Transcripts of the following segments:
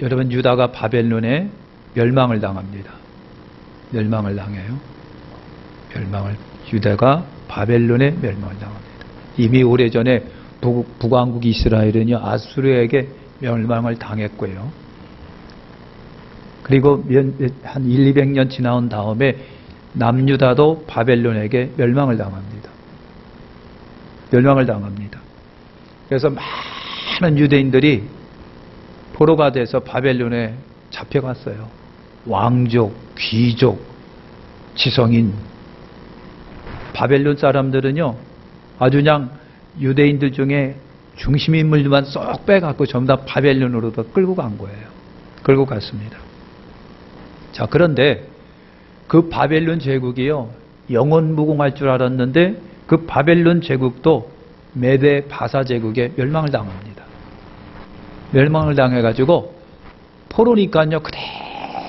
여러분 유다가 바벨론에 멸망을 당합니다. 멸망을 당해요. 유다가 바벨론에 멸망을 당합니다. 이미 오래전에 북왕국 이스라엘은요 아수르에게 멸망을 당했고요. 그리고 한 100~200년 지나온 다음에 남유다도 바벨론에게 멸망을 당합니다. 그래서 많은 유대인들이 포로가 돼서 바벨론에 잡혀갔어요. 왕족, 귀족, 지성인. 바벨론 사람들은요 아주 그냥 유대인들 중에 중심 인물들만 쏙 빼갖고 전부 다 바벨론으로 끌고 간 거예요. 끌고 갔습니다. 자, 그런데 그 바벨론 제국이요 영원 무궁할 줄 알았는데 그 바벨론 제국도 메데 바사 제국에 멸망을 당합니다. 멸망을 당해가지고 포로니까요 그대로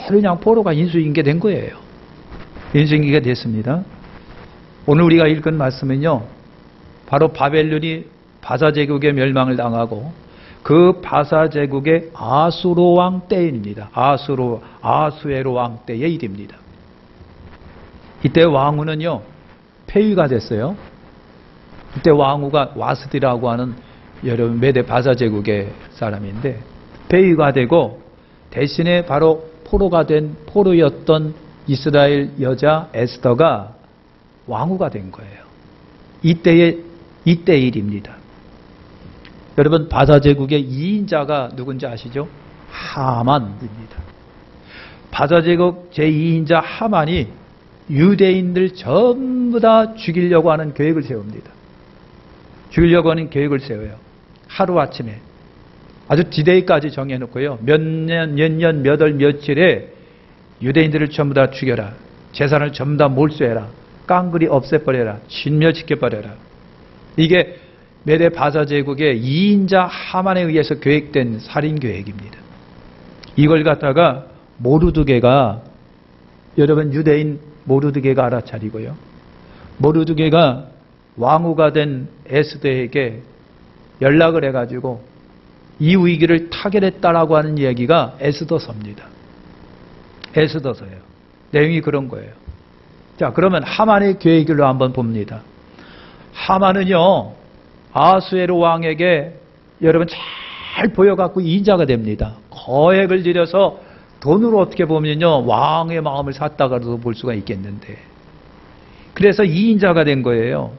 그냥 포로가 인수인계 된 거예요. 인수인계가 됐습니다. 오늘 우리가 읽은 말씀은요 바로 바벨론이 바사 제국의 멸망을 당하고 그 바사 제국의 아수로 왕 때입니다. 아수에로 왕 때의 일입니다. 이때 왕후는요 폐위가 됐어요. 이때 왕후가 와스디라고 하는 여러분 메데 바사 제국의 사람인데 폐위가 되고 대신에 바로 포로였던 이스라엘 여자 에스더가 왕후가 된 거예요. 이때의 일입니다. 여러분 바사 제국의 2인자가 누군지 아시죠? 하만입니다. 바사 제국 제2인자 하만이 유대인들 전부 다 죽이려고 하는 계획을 세웁니다. 죽이려고 하는 계획을 세워요. 하루아침에 아주 디데이까지 정해놓고요. 몇 년, 몇 월, 며칠에 유대인들을 전부 다 죽여라. 재산을 전부 다 몰수해라. 깡그리 없애버려라. 진멸시켜버려라. 이게 메데 바사 제국의 2인자 하만에 의해서 계획된 살인 계획입니다. 이걸 갖다가 모르드게가 여러분 유대인 모르드게가 알아차리고요. 모르드게가 왕후가 된 에스더에게 연락을 해가지고 이 위기를 타결했다라고 하는 얘기가 에스더서입니다. 에스더서예요. 내용이 그런 거예요. 자, 그러면 하만의 계획을 한번 봅니다. 하만은요 아수에로 왕에게 여러분 잘 보여갖고 인자가 됩니다. 거액을 들여서 돈으로 어떻게 보면요 왕의 마음을 샀다가도 볼 수가 있겠는데 그래서 2인자가 된 거예요.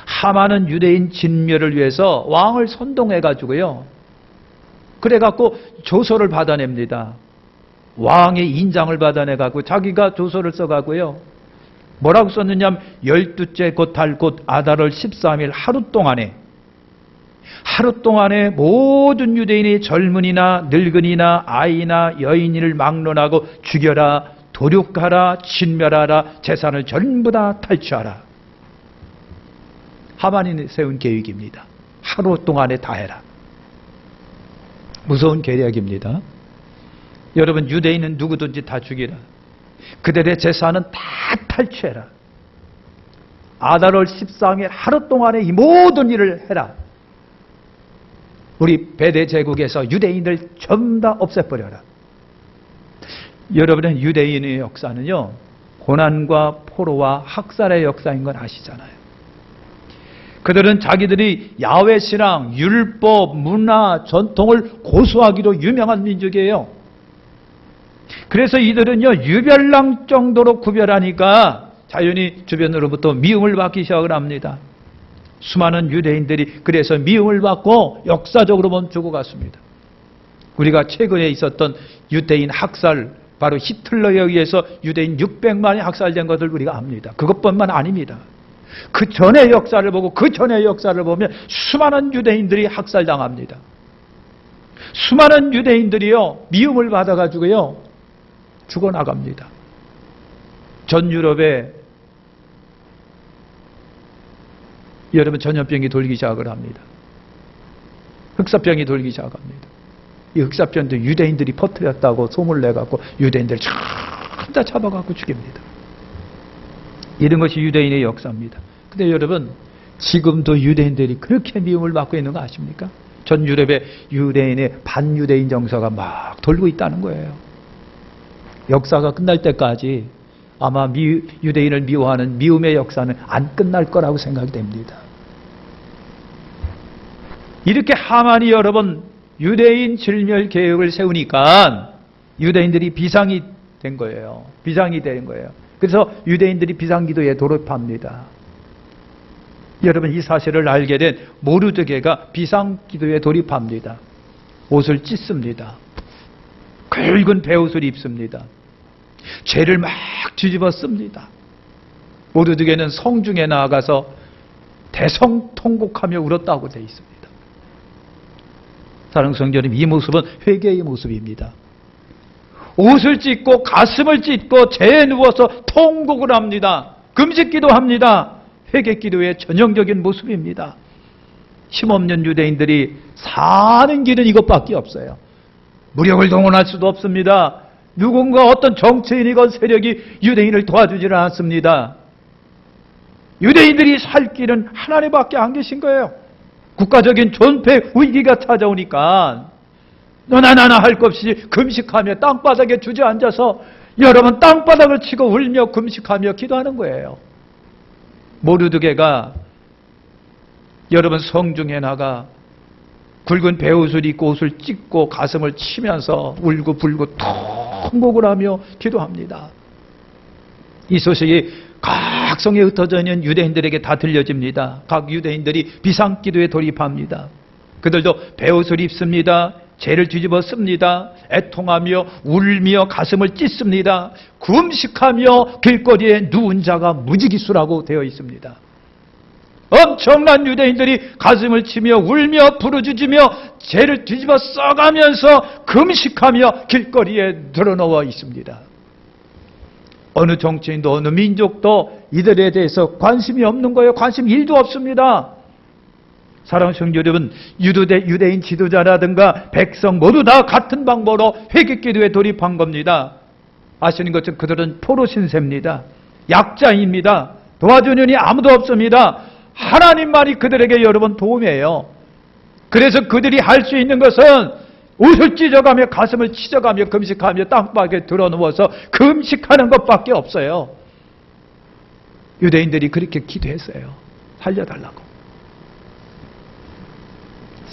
하만은 유대인 진멸을 위해서 왕을 선동해가지고요 그래갖고 조서를 받아냅니다. 왕의 인장을 받아내갖고 자기가 조서를 써가고요 뭐라고 썼느냐면 12째 곧 달 곧 아달월 13일 하루 동안에 모든 유대인의 젊은이나 늙은이나 아이나 여인을 막론하고 죽여라, 도륙하라, 진멸하라, 재산을 전부 다 탈취하라. 하만이 세운 계획입니다. 하루 동안에 다 해라. 무서운 계략입니다. 여러분 유대인은 누구든지 다 죽이라. 그들의 재산은 다 탈취해라. 아달월 13일 하루 동안에 이 모든 일을 해라. 우리 베데 제국에서 유대인들 전부 다 없애버려라. 여러분은 유대인의 역사는요 고난과 포로와 학살의 역사인 건 아시잖아요. 그들은 자기들이 야훼 신앙, 율법, 문화, 전통을 고수하기로 유명한 민족이에요. 그래서 이들은요 유별난 정도로 구별하니까 자연히 주변으로부터 미움을 받기 시작을 합니다. 수많은 유대인들이 그래서 미움을 받고 역사적으로 멈추고 갔습니다. 우리가 최근에 있었던 유대인 학살, 바로 히틀러에 의해서 유대인 600만이 학살된 것을 우리가 압니다. 그것뿐만 아닙니다. 그 전의 역사를 보고 그 전의 역사를 보면 수많은 유대인들이 학살당합니다. 수많은 유대인들이요 미움을 받아가지고요 죽어나갑니다. 전 유럽에 여러분 전염병이 돌기 시작을 합니다. 흑사병이 돌기 시작합니다. 이 흑사병도 유대인들이 퍼뜨렸다고 소문을 내갖고 유대인들 전부 잡아갖고 죽입니다. 이런 것이 유대인의 역사입니다. 근데 여러분 지금도 유대인들이 그렇게 미움을 받고 있는 거 아십니까? 전 유럽의 유대인의 반유대인 정서가 막 돌고 있다는 거예요. 역사가 끝날 때까지 아마 유대인을 미워하는 미움의 역사는 안 끝날 거라고 생각이 됩니다. 이렇게 하만이 여러 번 유대인 질멸 계획을 세우니까 유대인들이 비상이 된 거예요. 비상이 된 거예요. 그래서 유대인들이 비상기도에 돌입합니다. 여러분, 이 사실을 알게 된 모르드게가 비상기도에 돌입합니다. 옷을 찢습니다. 굵은 베옷을 입습니다. 죄를 막 뒤집어 씁니다. 모르드게는 성중에 나아가서 대성통곡하며 울었다고 되어 있습니다. 사랑하는 성도 여러분, 이 모습은 회개의 모습입니다. 옷을 찢고 가슴을 찢고 죄에 누워서 통곡을 합니다. 금식기도합니다. 회개기도의 전형적인 모습입니다. 힘없는 유대인들이 사는 길은 이것밖에 없어요. 무력을 동원할 수도 없습니다. 누군가 어떤 정치인이건 세력이 유대인을 도와주지는 않습니다. 유대인들이 살 길은 하나님밖에 안 계신 거예요. 국가적인 존폐 위기가 찾아오니까 너나 나나 할 것 없이 금식하며 땅바닥에 주저앉아서 여러분 땅바닥을 치고 울며 금식하며 기도하는 거예요. 모르드게가 여러분 성중에 나가 굵은 베옷을 입고 옷을 찢고 가슴을 치면서 울고 불고 통곡을 하며 기도합니다. 이 소식이 각 성에 흩어져 있는 유대인들에게 다 들려집니다. 각 유대인들이 비상기도에 돌입합니다. 그들도 베옷을 입습니다. 죄를 뒤집어 씁니다. 애통하며 울며 가슴을 찢습니다. 금식하며 길거리에 누운 자가 무지기수라고 되어 있습니다. 엄청난 유대인들이 가슴을 치며 울며 부르짖으며 죄를 뒤집어 써가면서 금식하며 길거리에 늘어놓아 있습니다. 어느 정치인도 어느 민족도 이들에 대해서 관심이 없는 거예요. 관심 1도 없습니다. 사랑하는 성도 여러분, 유대인 지도자라든가 백성 모두 다 같은 방법으로 회개기도에 돌입한 겁니다. 아시는 것처럼 그들은 포로 신세입니다. 약자입니다. 도와주는 이는 아무도 없습니다. 하나님만이 그들에게 여러분 도움이에요. 그래서 그들이 할 수 있는 것은 옷을 찢어가며 가슴을 찢어가며 금식하며 땅바닥에 드러누워서 금식하는 것밖에 없어요. 유대인들이 그렇게 기도했어요. 살려달라고.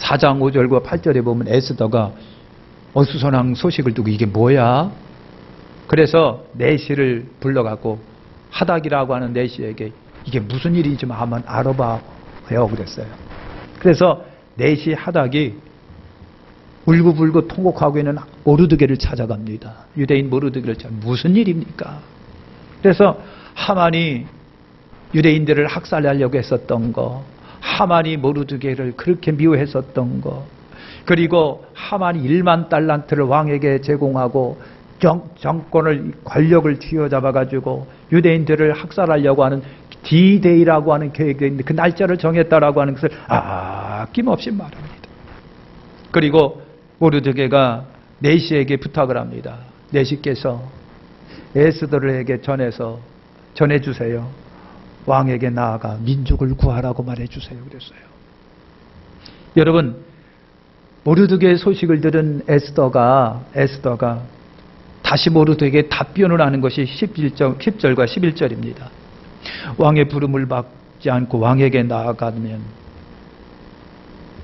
4장 5절과 8절에 보면 에스더가 어수선한 소식을 두고 이게 뭐야? 그래서 내시를 불러갖고 하닥이라고 하는 내시에게 이게 무슨 일인지 한번 알아봐요 그랬어요. 그래서 내시 하닥이 울고불고 통곡하고 있는 모르드게를 찾아갑니다. 유대인 모르드게를 찾아 무슨 일입니까? 그래서 하만이 유대인들을 학살하려고 했었던 거, 하만이 모르드게를 그렇게 미워했었던 거, 그리고 하만이 1만 달란트를 왕에게 제공하고 정권을 권력을 쥐어잡아가지고 유대인들을 학살하려고 하는 D-Day라고 하는 계획이 있는데 그 날짜를 정했다라고 하는 것을 아낌없이 말합니다. 그리고 모르드게가 내시에게 부탁을 합니다. 내시께서 에스더에게 전해주세요. 왕에게 나아가 민족을 구하라고 말해주세요. 그랬어요. 여러분, 모르드게의 소식을 들은 에스더가 다시 모르드게에게 답변을 하는 것이 10절과 11절입니다. 왕의 부름을 받지 않고 왕에게 나아가면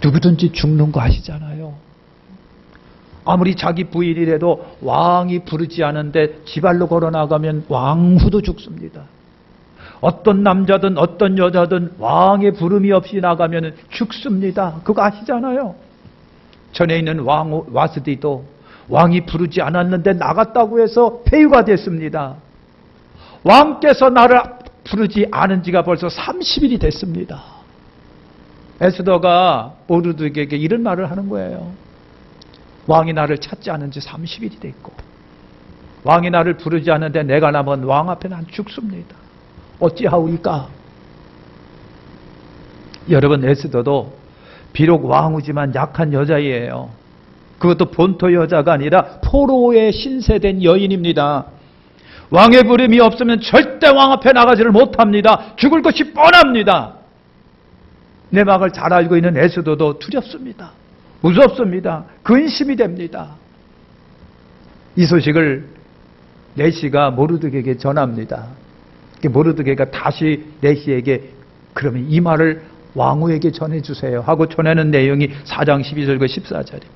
누구든지 죽는 거 아시잖아요. 아무리 자기 부인이라도 왕이 부르지 않은데 지발로 걸어 나가면 왕후도 죽습니다. 어떤 남자든 어떤 여자든 왕의 부름이 없이 나가면 죽습니다. 그거 아시잖아요. 전에 있는 왕 와스디도 왕이 부르지 않았는데 나갔다고 해서 폐유가 됐습니다. 왕께서 나를 부르지 않은 지가 벌써 30일이 됐습니다. 에스더가 모르드게에게 이런 말을 하는 거예요. 왕이 나를 찾지 않은 지 30일이 됐고 왕이 나를 부르지 않는데 내가 남은 왕 앞에 난 죽습니다. 어찌하오리까? 여러분, 에스더도 비록 왕후지만 약한 여자예요. 그것도 본토 여자가 아니라 포로의 신세된 여인입니다. 왕의 부름이 없으면 절대 왕 앞에 나가지를 못합니다. 죽을 것이 뻔합니다. 내막을 잘 알고 있는 에스더도 두렵습니다. 무섭습니다. 근심이 됩니다. 이 소식을 내시가 모르드게에게 전합니다. 모르드게가 다시 내시에게 그러면 이 말을 왕후에게 전해주세요 하고 전하는 내용이 4장 12절과 14절입니다.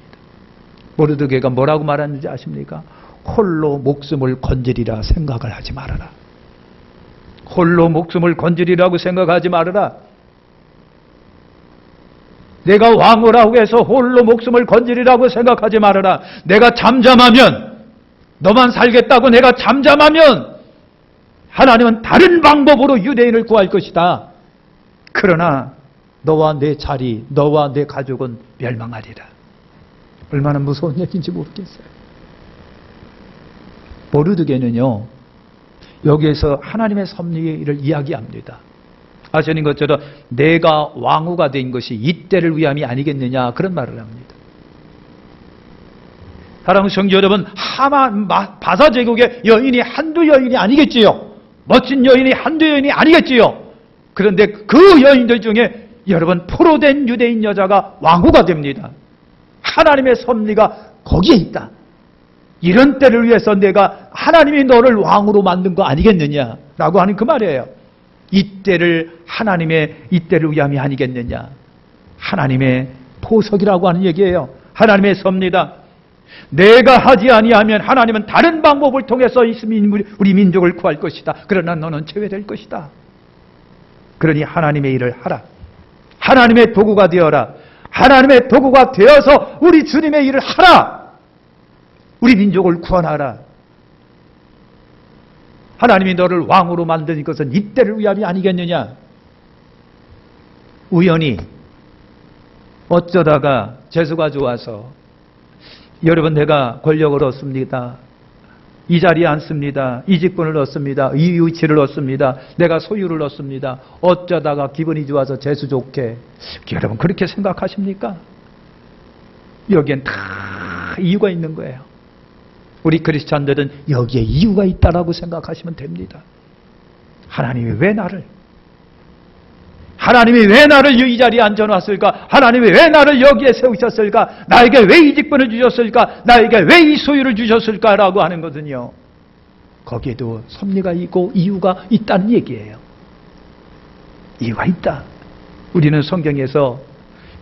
모르드게가 뭐라고 말하는지 아십니까? 홀로 목숨을 건지리라 생각을 하지 말아라. 홀로 목숨을 건지리라고 생각하지 말아라. 내가 왕후라고 해서 홀로 목숨을 건지리라고 생각하지 말아라. 내가 잠잠하면, 너만 살겠다고 내가 잠잠하면 하나님은 다른 방법으로 유대인을 구할 것이다. 그러나 너와 내 자리, 너와 내 가족은 멸망하리라. 얼마나 무서운 얘기인지 모르겠어요. 모르드게는요, 여기에서 하나님의 섭리를 이야기합니다. 아시는 것처럼 내가 왕후가 된 것이 이때를 위함이 아니겠느냐, 그런 말을 합니다. 사랑하는 성도 여러분, 바사 제국의 여인이 한두 여인이 아니겠지요. 멋진 여인이 한두 여인이 아니겠지요. 그런데 그 여인들 중에 여러분, 포로된 유대인 여자가 왕후가 됩니다. 하나님의 섭리가 거기에 있다. 이런 때를 위해서 내가 하나님이 너를 왕으로 만든 거 아니겠느냐라고 하는 그 말이에요. 이때를 하나님의 이때를 위함이 아니겠느냐. 하나님의 포석이라고 하는 얘기예요. 하나님의 섭리다. 내가 하지 아니하면 하나님은 다른 방법을 통해서 우리 민족을 구할 것이다. 그러나 너는 제외될 것이다. 그러니 하나님의 일을 하라. 하나님의 도구가 되어라. 하나님의 도구가 되어서 우리 주님의 일을 하라. 우리 민족을 구원하라. 하나님이 너를 왕으로 만든 것은 이때를 위함이 아니겠느냐. 우연히 어쩌다가 재수가 좋아서 여러분, 내가 권력을 얻습니다. 이 자리에 앉습니다. 이 직분을 얻습니다. 이 위치를 얻습니다. 내가 소유를 얻습니다. 어쩌다가 기분이 좋아서 재수 좋게. 여러분, 그렇게 생각하십니까? 여기엔 다 이유가 있는 거예요. 우리 크리스찬들은 여기에 이유가 있다라고 생각하시면 됩니다. 하나님이 왜 나를 이 자리에 앉아놨을까? 하나님이 왜 나를 여기에 세우셨을까? 나에게 왜 이 직분을 주셨을까? 나에게 왜 이 소유를 주셨을까라고 하는 것은요, 거기에도 섭리가 있고 이유가 있다는 얘기예요. 이유가 있다. 우리는 성경에서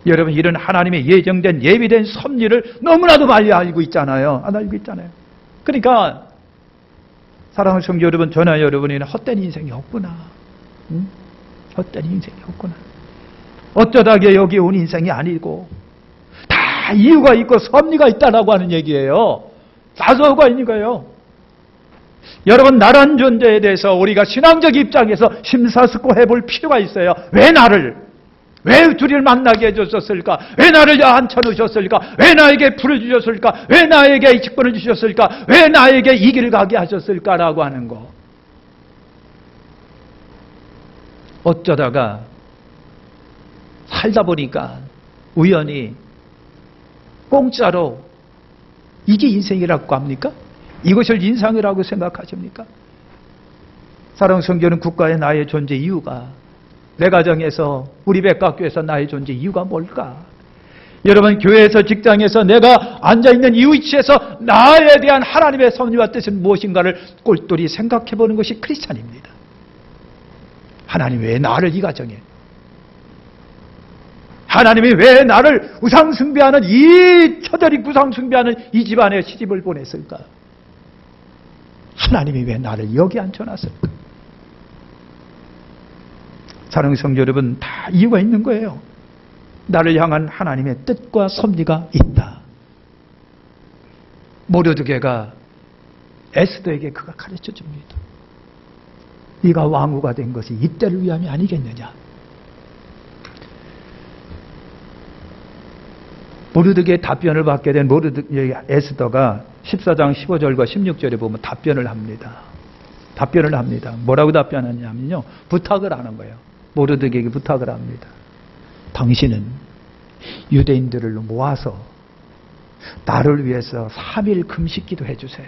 여러분, 이런 하나님의 예정된 예비된 섭리를 너무나도 많이 알고 있잖아요. 안 알고 있잖아요. 그러니까 사랑하는 성도 여러분, 저나 여러분에는 헛된 인생이 없구나. 헛된 인생이 없구나. 어쩌다 여기 온 인생이 아니고 다 이유가 있고 섭리가 있다라고 하는 얘기예요. 사서가 있는 거예요. 여러분, 나란 존재에 대해서 우리가 신앙적 입장에서 심사숙고해 볼 필요가 있어요. 왜 둘이를 만나게 해주셨을까? 왜 나를 앉혀놓으셨을까? 왜 나에게 불을 주셨을까? 왜 나에게 이 직분을 주셨을까? 왜 나에게 이 길을 가게 하셨을까라고 하는 거. 어쩌다가 살다 보니까 우연히 공짜로 이게 인생이라고 합니까? 이것을 인상이라고 생각하십니까? 사랑하는 성도는 국가의 나의 존재 이유가, 내 가정에서, 우리 백각교에서 나의 존재 이유가 뭘까? 여러분, 교회에서, 직장에서 내가 앉아있는 이 위치에서 나에 대한 하나님의 섭리와 뜻은 무엇인가를 꼴똘히 생각해보는 것이 크리스찬입니다. 하나님 왜 나를 이 가정에, 하나님이 왜 나를 우상숭배하는 이 처절히 우상숭배하는 이 집안에 시집을 보냈을까? 하나님이 왜 나를 여기 앉혀놨을까? 사랑하는 성도 여러분, 다 이유가 있는 거예요. 나를 향한 하나님의 뜻과 섭리가 있다. 모르드게가 에스더에게 그가 가르쳐 줍니다. 네가 왕후가 된 것이 이때를 위함이 아니겠느냐. 모르드게의 답변을 받게 된 에스더가 14장 15절과 16절에 보면 답변을 합니다. 뭐라고 답변하냐면요, 부탁을 하는 거예요. 모르드게에게 부탁을 합니다. 당신은 유대인들을 모아서 나를 위해서 3일 금식기도 해주세요.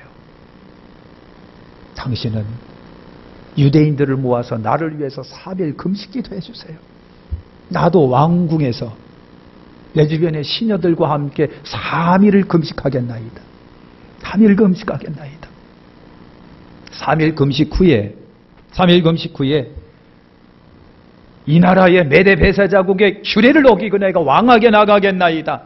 당신은 유대인들을 모아서 나를 위해서 3일 금식기도 해주세요. 나도 왕궁에서 내 주변의 시녀들과 함께 3일을 금식하겠나이다. 3일 금식하겠나이다. 3일 금식 후에 이 나라의 메대 베사 자국의 규례를 어기고 내가 왕하게 나가겠나이다.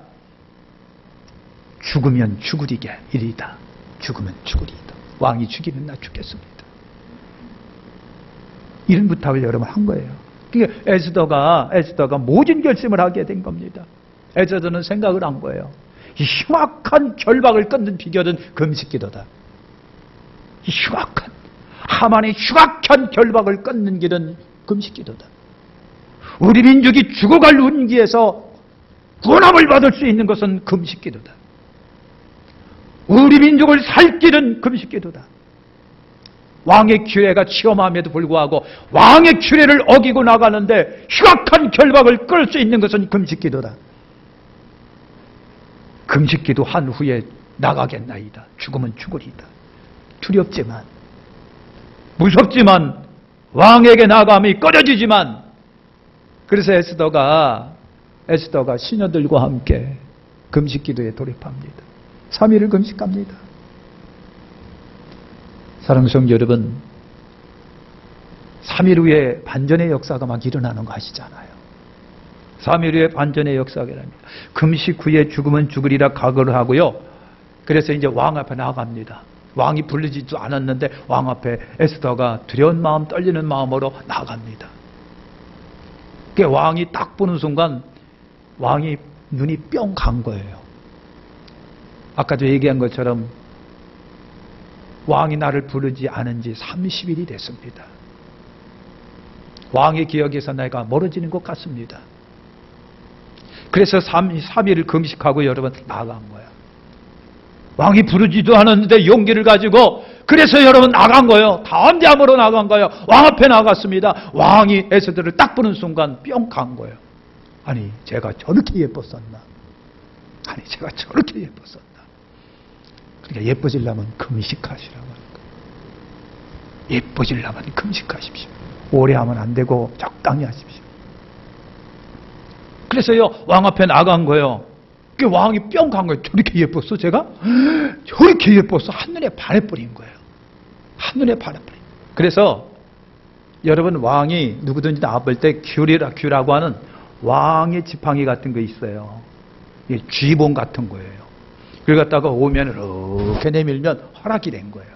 죽으면 죽으리이다. 죽으면 죽으리이다. 왕이 죽이면 나 죽겠습니다. 이런 부탁을 여러분 한 거예요. 그러니까 에스더가 모진 결심을 하게 된 겁니다. 에스더는 생각을 한 거예요. 이 흉악한 결박을 끊는 비결은 금식기도다. 이 흉악한 하만의 흉악한 결박을 끊는 길은 금식기도다. 우리 민족이 죽어갈 운기에서 구원함을 받을 수 있는 것은 금식기도다. 우리 민족을 살 길은 금식기도다. 왕의 규례가 취엄함에도 불구하고 왕의 규례를 어기고 나가는데 흉악한 결박을 끌 수 있는 것은 금식기도다. 금식기도 한 후에 나가겠나이다. 죽으면 죽으리이다. 두렵지만 무섭지만 왕에게 나감이 꺼려지지만 그래서 에스더가 시녀들과 함께 금식기도에 돌입합니다. 3일을 금식합니다. 사랑하는 성도 여러분, 3일 후에 반전의 역사가 막 일어나는 거 아시잖아요. 3일 후에 반전의 역사가 일어납니다. 금식 후에 죽으면 죽으리라 각오를 하고요. 그래서 이제 왕 앞에 나갑니다. 왕이 부르지도 않았는데 왕 앞에 에스더가 두려운 마음, 떨리는 마음으로 나갑니다. 왕이 딱 보는 순간 왕이 눈이 뿅 간 거예요. 아까도 얘기한 것처럼 왕이 나를 부르지 않은 지 30일이 됐습니다. 왕의 기억에서 내가 멀어지는 것 같습니다. 그래서 3일을 금식하고 여러분 나간 거예요. 왕이 부르지도 않았는데 용기를 가지고 그래서 여러분 나간 거예요. 담대함으로 나간 거예요. 왕 앞에 나갔습니다. 왕이 에스더를 딱 보는 순간 뿅 간 거예요. 아니 제가 저렇게 예뻤었나? 아니 제가 저렇게 예뻤었나? 그러니까 예뻐지려면 금식하시라고 하는 거예요. 예뻐지려면 금식하십시오. 오래 하면 안 되고 적당히 하십시오. 그래서요 왕 앞에 나간 거예요. 그 왕이 뿅 간 거예요. 저렇게 예뻤어 제가? 저렇게 예뻤어. 한눈에 반해버린 거예요. 한눈에 반해버린. 그래서 여러분 왕이 누구든지 나볼 때 규라고 하는 왕의 지팡이 같은 거 있어요. 이게 쥐봉 같은 거예요. 그걸 갖다가 오면 이렇게 내밀면 허락이 된 거예요.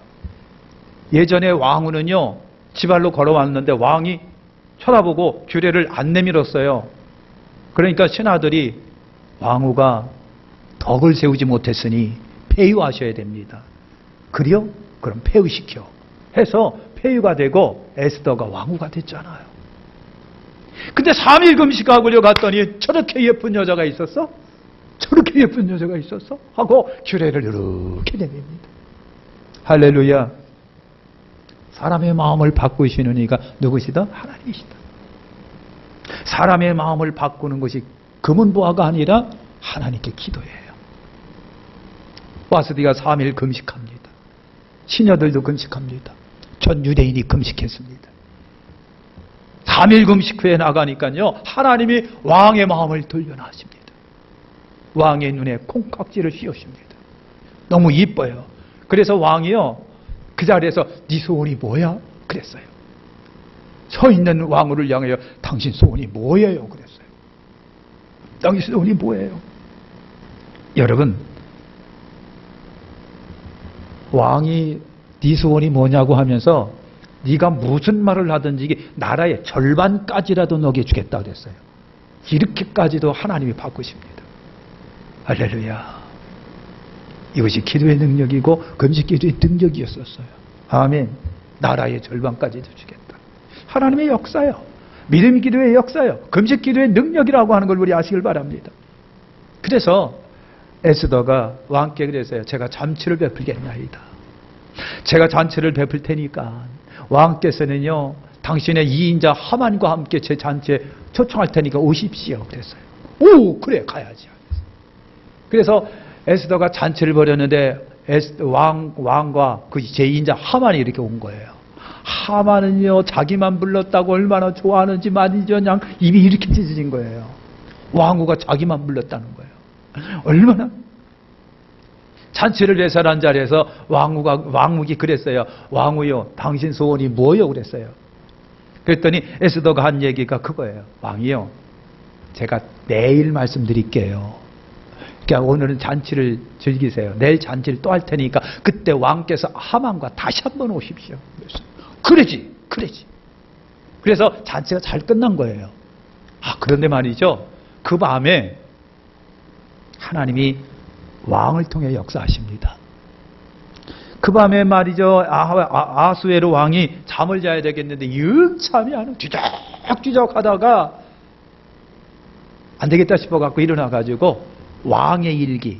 예전에 왕후는요 지발로 걸어왔는데 왕이 쳐다보고 규례를 안 내밀었어요. 그러니까 신하들이 왕후가 덕을 세우지 못했으니 폐위하셔야 됩니다. 그래요? 그럼 폐위시켜. 해서 폐위가 되고 에스더가 왕후가 됐잖아요. 근데 3일 금식하고려 갔더니 저렇게 예쁜 여자가 있었어? 저렇게 예쁜 여자가 있었어? 하고 규례를 이렇게 내밉니다. 할렐루야. 사람의 마음을 바꾸시는 이가 누구시다? 하나님이시다. 사람의 마음을 바꾸는 것이 금은보화가 아니라 하나님께 기도해요. 와스디가 3일 금식합니다. 시녀들도 금식합니다. 전 유대인이 금식했습니다. 3일 금식 후에 나가니까요 하나님이 왕의 마음을 돌려놔십니다. 왕의 눈에 콩깍지를 씌우십니다. 너무 이뻐요. 그래서 왕이요 그 자리에서 네 소원이 뭐야? 그랬어요. 서 있는 왕후를 향하여 당신 소원이 뭐예요? 그랬어요. 당신 소원이 뭐예요? 여러분 왕이 네 소원이 뭐냐고 하면서 네가 무슨 말을 하든지 나라의 절반까지라도 너게 주겠다 그랬어요. 이렇게까지도 하나님이 바꾸십니다. 할렐루야. 이것이 기도의 능력이고 금식 기도의 능력이었었어요. 아멘. 나라의 절반까지도 주겠다. 하나님의 역사요. 믿음 기도의 역사요. 금식 기도의 능력이라고 하는 걸 우리 아시길 바랍니다. 그래서 에스더가 왕께 그랬어요. 제가 잔치를 베풀겠나이다. 제가 잔치를 베풀 테니까 왕께서는요 당신의 이인자 하만과 함께 제 잔치에 초청할 테니까 오십시오. 그랬어요. 오 그래 가야지. 그래서 에스더가 잔치를 벌였는데 왕과 그 제2인자 하만이 이렇게 온 거예요. 하만은요 자기만 불렀다고 얼마나 좋아하는지 말이죠. 그냥 입이 이렇게 찢어진 거예요. 왕후가 자기만 불렀다는 거예요. 얼마나 잔치를 배설한 자리에서 왕욱이 그랬어요. 왕후요, 당신 소원이 뭐요? 그랬어요. 그랬더니 에스더가 한 얘기가 그거예요. 왕이요, 제가 내일 말씀드릴게요. 그러니까 오늘은 잔치를 즐기세요. 내일 잔치를 또 할 테니까 그때 왕께서 하만과 다시 한번 오십시오. 그러지. 그래서 잔치가 잘 끝난 거예요. 그런데 말이죠, 그 밤에 하나님이 왕을 통해 역사하십니다. 그 밤에 말이죠, 아수에로 왕이 잠을 자야 되겠는데 영참이 안 뒤적뒤적 하다가 안 되겠다 싶어갖고 일어나가지고 왕의 일기,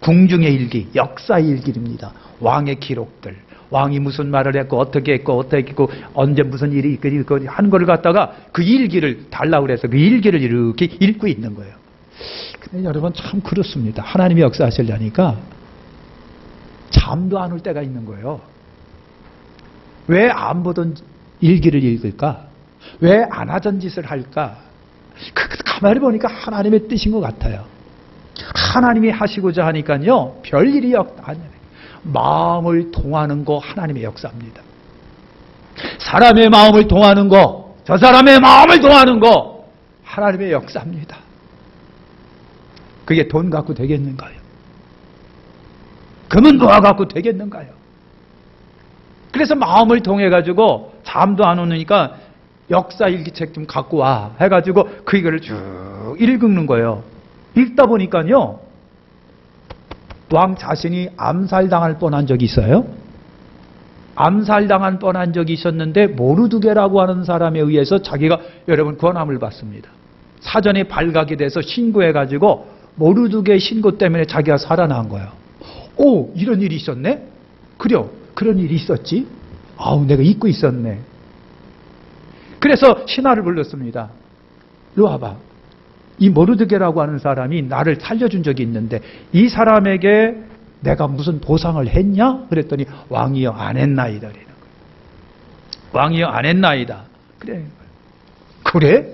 궁중의 일기, 역사의 일기입니다. 왕의 기록들, 왕이 무슨 말을 했고 어떻게 했고 언제 무슨 일이 있고 하는 걸 갖다가 그 일기를 달라고 그래서 그 일기를 이렇게 읽고 있는 거예요. 근데 여러분 참 그렇습니다. 하나님이 역사하시려니까 잠도 안 올 때가 있는 거예요. 왜 안 보던 일기를 읽을까? 왜 안 하던 짓을 할까? 가만히 보니까 하나님의 뜻인 것 같아요. 하나님이 하시고자 하니까요, 별일이 아니에요. 마음을 통하는 거 하나님의 역사입니다. 사람의 마음을 통하는 거, 저 사람의 마음을 통하는 거 하나님의 역사입니다. 그게 돈 갖고 되겠는가요? 금은 도화 갖고 되겠는가요? 그래서 마음을 통해 가지고 잠도 안 오니까 역사 일기책 좀 갖고 와 해가지고 그 이거를 쭉 읽는 거예요. 읽다 보니까요, 왕 자신이 암살당할 뻔한 적이 있어요. 암살당한 뻔한 적이 있었는데 모르드게라고 하는 사람에 의해서 자기가 여러분 권함을 받습니다. 사전에 발각이 돼서 신고해가지고 모르드게 신고 때문에 자기가 살아난 거예요. 오, 이런 일이 있었네? 그래요, 그런 일이 있었지? 아우, 내가 잊고 있었네. 그래서 신하를 불렀습니다. 이리 와봐. 이 모르드게라고 하는 사람이 나를 살려준 적이 있는데 이 사람에게 내가 무슨 보상을 했냐? 그랬더니 왕이여 안 했나이다. 왕이여 안 했나이다. 그래?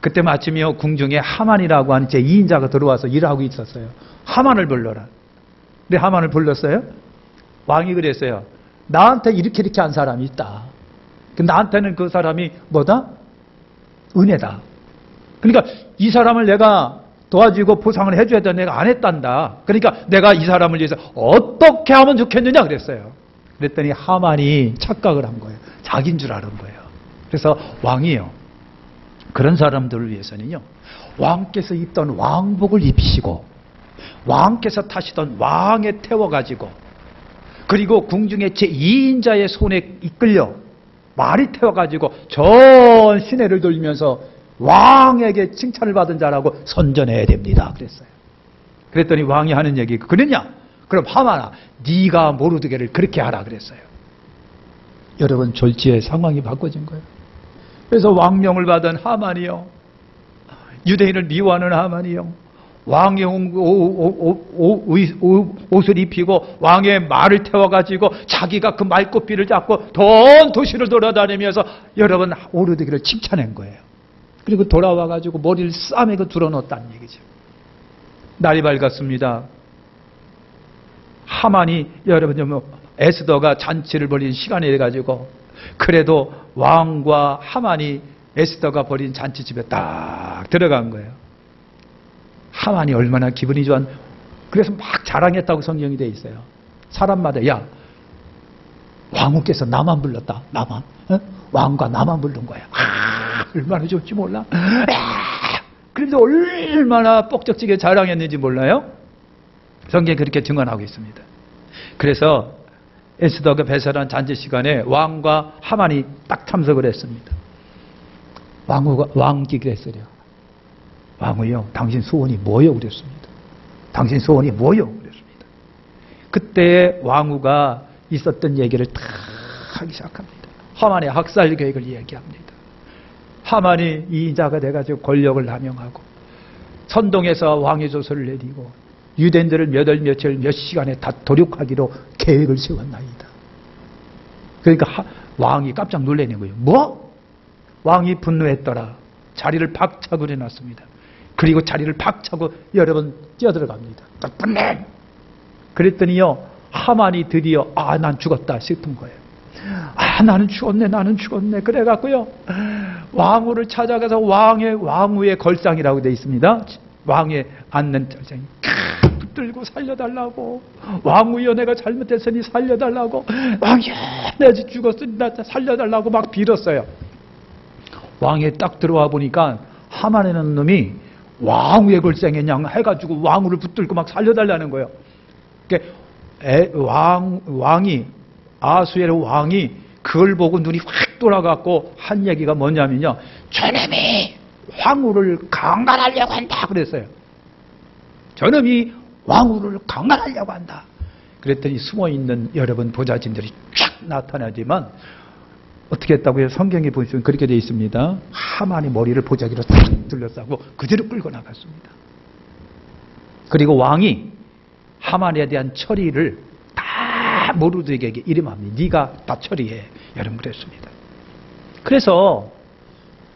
그때 마침이요, 궁중에 하만이라고 하는 제 2인자가 들어와서 일하고 있었어요. 하만을 불러라. 근데 하만을 불렀어요. 왕이 그랬어요. 나한테 이렇게 한 사람이 있다. 나한테는 그 사람이 뭐다? 은혜다. 그러니까 이 사람을 내가 도와주고 보상을 해줘야 돼. 내가 안 했단다. 그러니까 내가 이 사람을 위해서 어떻게 하면 좋겠느냐 그랬어요. 그랬더니 하만이 착각을 한 거예요. 자기인 줄 아는 거예요. 그래서 왕이요, 그런 사람들을 위해서는요, 왕께서 입던 왕복을 입히시고 왕께서 타시던 왕에 태워가지고 그리고 궁중의 제2인자의 손에 이끌려 말이 태워가지고 전 시내를 돌면서 왕에게 칭찬을 받은 자라고 선전해야 됩니다. 그랬어요. 그랬더니 왕이 하는 얘기가 그랬냐? 그럼 하만아, 네가 모르드게를 그렇게 하라 그랬어요. 여러분, 졸지에 상황이 바꿔진 거예요. 그래서 왕명을 받은 하만이요, 유대인을 미워하는 하만이요, 왕의 옷을 입히고 왕의 말을 태워가지고 자기가 그 말꽃비를 잡고 전 도시를 돌아다니면서 여러분 모르드게를 칭찬한 거예요. 그리고 돌아와가지고 머리를 싸매고 둘러놓았다는 얘기죠. 날이 밝았습니다. 하만이 여러분 에스더가 잔치를 벌인 시간이 돼가지고 그래도 왕과 하만이 에스더가 벌인 잔치집에 딱 들어간 거예요. 하만이 얼마나 기분이 좋은, 그래서 막 자랑했다고 성경이 되어 있어요. 사람마다 야, 왕후께서 나만 불렀다. 나만. 어? 왕과 나만 부른 거야. 얼마나 좋지 몰라. 그런데 얼마나 뻑적지게 자랑했는지 몰라요? 성경이 그렇게 증언하고 있습니다. 그래서 에스더가 배설한 잔치 시간에 왕과 하만이 딱 참석을 했습니다. 왕께 그랬어요. 왕후요, 당신 소원이 뭐요? 그랬습니다. 당신 소원이 뭐요? 그랬습니다. 그때 왕후가 있었던 얘기를 다 하기 시작합니다. 하만의 학살 계획을 이야기합니다. 하만이 이인자가 돼가지고 권력을 남용하고 선동해서 왕의 조서를 내리고 유대인들을 몇 월 며칠 몇 시간에 다 도륙하기로 계획을 세웠나이다. 그러니까 왕이 깜짝 놀라는 거예요. 뭐? 왕이 분노했더라. 자리를 박차고 해놨습니다. 그리고 자리를 박차고 여러분 뛰어들어갑니다. 덕분에 그랬더니요, 하만이 드디어 난 죽었다 싶은 거예요. 나는 죽었네. 그래갖고요, 왕후를 찾아가서 왕후의 걸상이라고 되어 있습니다. 왕에 앉는 절장이 붙들고 살려달라고, 왕후여 내가 잘못했으니 살려달라고, 왕이여 내가 죽었으니 나 살려달라고 막 빌었어요. 왕에 딱 들어와 보니까 하만이라는 놈이 왕후의 걸상에 그냥 해가지고 왕후를 붙들고 막 살려달라는 거예요. 그러니까 왕이 아수에르 왕이 그걸 보고 눈이 확 돌아갔고 한 얘기가 뭐냐면요, 저놈이 왕후를 강간하려고 한다 그랬어요. 저놈이 왕후를 강간하려고 한다. 그랬더니 숨어있는 여러분 보좌진들이 쫙 나타나지만 어떻게 했다고요? 성경에 보시면 그렇게 되어 있습니다. 하만이 머리를 보자기로 탁 둘러싸고 그대로 끌고 나갔습니다. 그리고 왕이 하만에 대한 처리를 다 모르드게에게 이름합니다. 네가 다 처리해. 여러분 그랬습니다. 그래서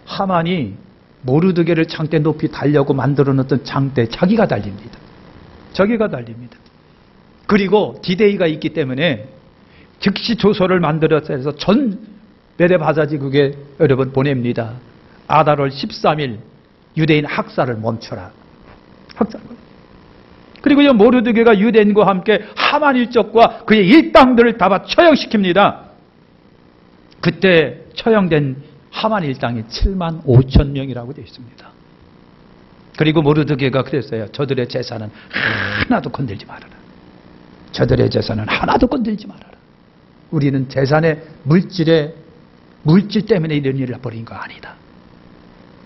하만이 모르드게를 장대 높이 달려고 만들어 놓던 장대 자기가 달립니다. 그리고 디데이가 있기 때문에 즉시 조서를 만들어서 해서 전 베레바자지국에 여러분 보냅니다. 아달월 13일 유대인 학살을 멈춰라. 그리고 이 모르드게가 유대인과 함께 하만 일족과 그의 일당들을 다 처형시킵니다. 그때 처형된 하만 일당이 7만 5천 명이라고 되어 있습니다. 그리고 모르드게가 그랬어요. 저들의 재산은 하나도 건들지 말아라. 저들의 재산은 하나도 건들지 말아라. 우리는 재산의 물질 때문에 이런 일을 벌인 거 아니다.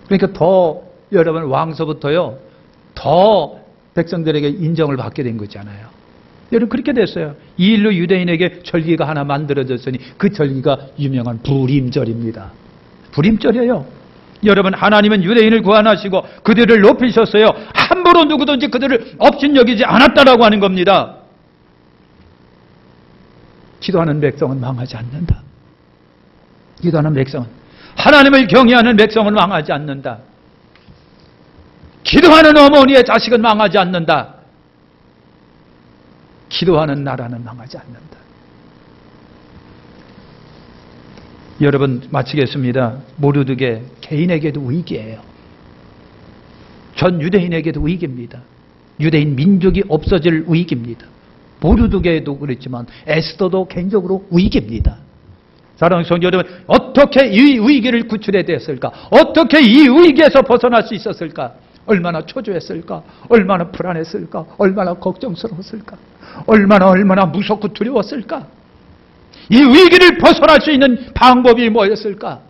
그러니까 더 여러분 왕서부터요, 더 백성들에게 인정을 받게 된 거잖아요. 여러분 그렇게 됐어요. 이 일로 유대인에게 절기가 하나 만들어졌으니 그 절기가 유명한 부림절입니다. 부림절이에요. 여러분 하나님은 유대인을 구원하시고 그들을 높이셨어요. 함부로 누구든지 그들을 업신여기지 않았다라고 하는 겁니다. 기도하는 백성은 망하지 않는다. 기도하는 백성은, 하나님을 경외하는 백성은 망하지 않는다. 기도하는 어머니의 자식은 망하지 않는다. 기도하는 나라는 망하지 않는다. 여러분 마치겠습니다. 모르드게 개인에게도 위기예요. 전 유대인에게도 위기입니다. 유대인 민족이 없어질 위기입니다. 모르드게도 그랬지만 에스더도 개인적으로 위기입니다. 사랑하는 성도 여러분, 어떻게 이 위기를 구출해냈을까? 어떻게 이 위기에서 벗어날 수 있었을까? 얼마나 초조했을까? 얼마나 불안했을까? 얼마나 걱정스러웠을까? 얼마나 무섭고 두려웠을까? 이 위기를 벗어날 수 있는 방법이 뭐였을까?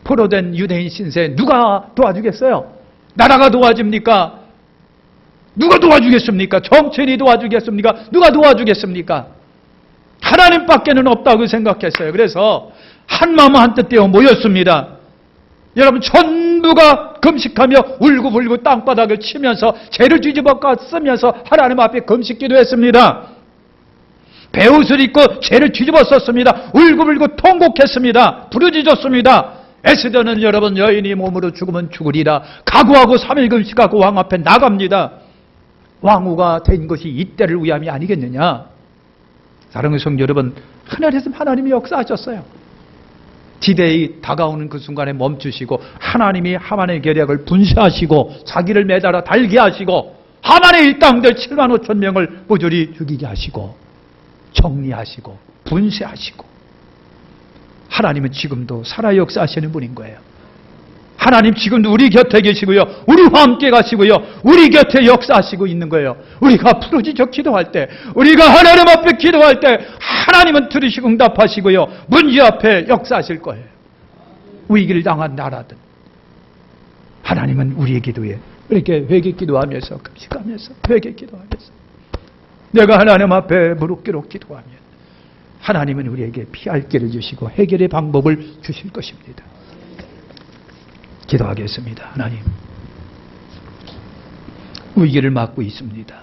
포로된 유대인 신세 누가 도와주겠어요? 나라가 도와줍니까? 누가 도와주겠습니까? 정치인이 도와주겠습니까? 누가 도와주겠습니까? 하나님밖에는 없다고 생각했어요. 그래서 한마음 한뜻 되어 모였습니다. 여러분 전부가 금식하며 울고불고 땅바닥을 치면서 죄를 뒤집어 쓰면서 하나님 앞에 금식 기도했습니다. 베옷을 입고 죄를 뒤집어 썼습니다. 울고불고 통곡했습니다. 부르짖었습니다. 에스더는 여러분 여인이 몸으로 죽으면 죽으리라 각오하고 3일 금식하고 왕 앞에 나갑니다. 왕후가 된 것이 이때를 위함이 아니겠느냐. 사랑하는 성도 여러분, 하늘에서 하나님이 역사하셨어요. 디데이 다가오는 그 순간에 멈추시고 하나님이 하만의 계략을 분쇄하시고 자기를 매달아 달게 하시고 하만의 일당들 7만 5천 명을 모조리 죽이게 하시고 정리하시고 분쇄하시고, 하나님은 지금도 살아 역사하시는 분인 거예요. 하나님 지금도 우리 곁에 계시고요. 우리와 함께 가시고요. 우리 곁에 역사하시고 있는 거예요. 우리가 부르짖어 기도할 때, 우리가 하나님 앞에 기도할 때 하나님은 들으시고 응답하시고요. 문제 앞에 역사하실 거예요. 위기를 당한 나라든 하나님은 우리의 기도에 이렇게 회개 기도하면서 금식하면서 회개 기도하면서 내가 하나님 앞에 무릎 꿇어 기도하면 하나님은 우리에게 피할 길을 주시고 해결의 방법을 주실 것입니다. 기도하겠습니다. 하나님, 위기를 맞고 있습니다.